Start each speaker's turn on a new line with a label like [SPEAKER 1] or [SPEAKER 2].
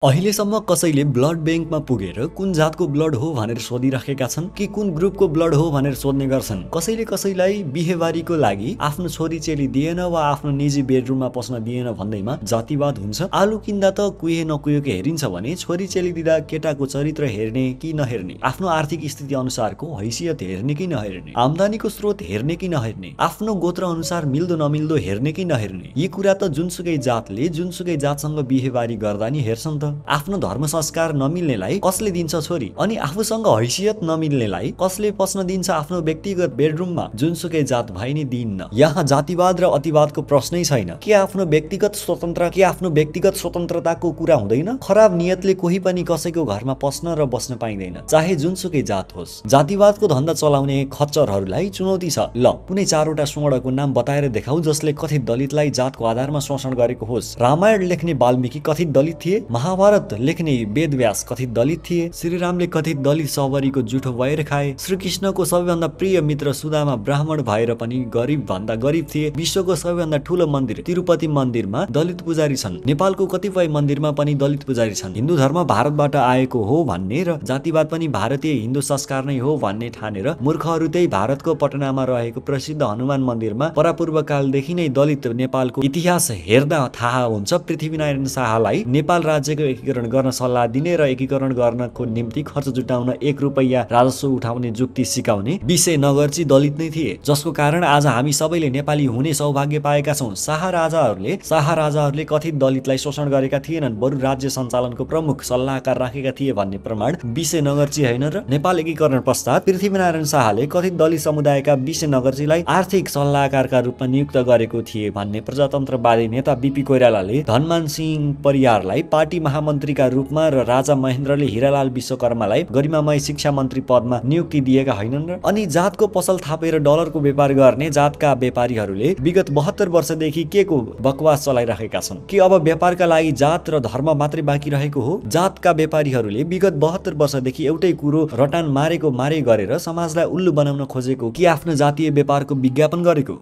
[SPEAKER 1] अहिलेसम्म कसैले ब्लड ब्याङ्कमा पुगेर कुन जातको ब्लड हो भनेर सोधिराखेका छन् कि कुन ग्रुपको ब्लड हो भनेर सोध्ने गर्छन्। कसैले कसैलाई बिहेबारीको लागि आफ्नो छोरी चेली दिएन वा आफ्नो निजी बेडरुममा पस्न दिएन भन्दैमा जातिवाद हुन्छ। आलु किन्दा त कुहे नकुहेको हेरिन्छ भने छोरी चेली दिँदा केटाको चरित्र हेर्ने कि नहेर्ने, आफ्नो आर्थिक स्थिति अनुसारको हैसियत हेर्ने कि नहेर्ने, आम्दानीको स्रोत हेर्ने कि नहेर्ने, आफ्नो गोत्र अनुसार मिल्दो नमिल्दो हेर्ने कि नहेर्ने, यी कुरा त जुनसुकै जातले जुनसुकै जातसँग बिहेबारी गर्दा नि हेर्छन् त। आफ्नो धर्म संस्कार नमिल्नेलाई कसले दिन्छ छोरी, अनि आफूसँग हैसियत नमिल्नेलाई कसले पस्न दिन्छ आफ्नो व्यक्तिगत बेडरुममा। जुनसुकै जात भए नि दिन्न। यहाँ जातिवाद र अतिवादको प्रश्नै छैन। के आफ्नो व्यक्तिगत स्वतन्त्रताको कुरा हुँदैन? खराब नियतले कोही पनि कसैको घरमा पस्न र बस्न पाइँदैन, चाहे जुनसुकै जात होस्। जातिवादको धन्दा चलाउने खच्चरहरूलाई चुनौती छ। ल, कुनै चारवटा सुवर्णको नाम बताएर देखाऊ जसले कथित दलितलाई जातको आधारमा शोषण गरेको होस्। रामायण लेख्ने वाल्मीकि कथित दलित थिए, महाभारत लेख्ने वेदव्यास कथित दलित थिए, श्रीरामले कथित दलित सबरीको जुठो भएर खाए, श्रीकृष्णको सबैभन्दा प्रिय मित्र सुदामा ब्राह्मण भएर पनि गरिब भन्दा गरिब थिए, विश्वको सबैभन्दा ठूलो मन्दिर तिरुपति मन्दिरमा दलित पुजारी छन्, नेपालको कतिपय मन्दिरमा पनि दलित पुजारी छन्। हिन्दू धर्म भारतबाट आएको हो भन्ने र जातिवाद पनि भारतीय हिन्दू संस्कार नै हो भन्ने ठानेर मूर्खहरू त्यही भारतको पटनामा रहेको प्रसिद्ध हनुमान मन्दिरमा परापूर्व कालदेखि नै दलित नेपालको इतिहास हेर्दा थाहा हुन्छ। पृथ्वीनारायण शाहलाई नेपाल राज्यको एकीकरण गर्न सल्लाह दिने र एकीकरण गर्नको निम्ति खर्च जुटाउन 1 रुपैयाँ राजस्व उठाउने जुक्ति सिकाउने विषय नगर्ची दलित नै थिए, जसको कारण आज हामी सबैले नेपाली हुने सौभाग्य पाएका छौँ। शाह राजाहरूले कथित दलितलाई शोषण गरेका थिएनन्, बरु राज्य सञ्चालनको प्रमुख सल्लाहकार राखेका थिए भन्ने प्रमाण विषय नगर्ची होइन र नेपाल एकीकरण पश्चात पृथ्वीनारायण शाहले कथित दलित समुदायका विषय नगर्चीलाई आर्थिक सल्लाहकारका रूपमा नियुक्त गरेको थिए भन्ने प्रजातन्त्रवादी नेता बीपी कोइरालाले धनमान सिंह परियारलाई पार्टी महामन्त्रीका रूपमा र राजा महेन्द्रले हिरालाल विश्वकर्मालाई गरिमामय शिक्षा मन्त्री पदमा नियुक्ति दिएका होइनन् र? अनि जातको पसल थापेर डलरको व्यापार गर्ने जातका व्यापारीहरूले विगत 72 वर्षदेखि के को बकवास चलाइराखेका छन्? कि अब व्यापारका लागि जात र धर्म मात्रै बाँकी रहेको हो? जातका व्यापारीहरूले विगत 72 वर्षदेखि एउटै कुरो रटान मारेको मारे गरेर समाजलाई उल्लु बनाउन खोजेको कि आफ्नो जातीय व्यापारको विज्ञापन गरेको?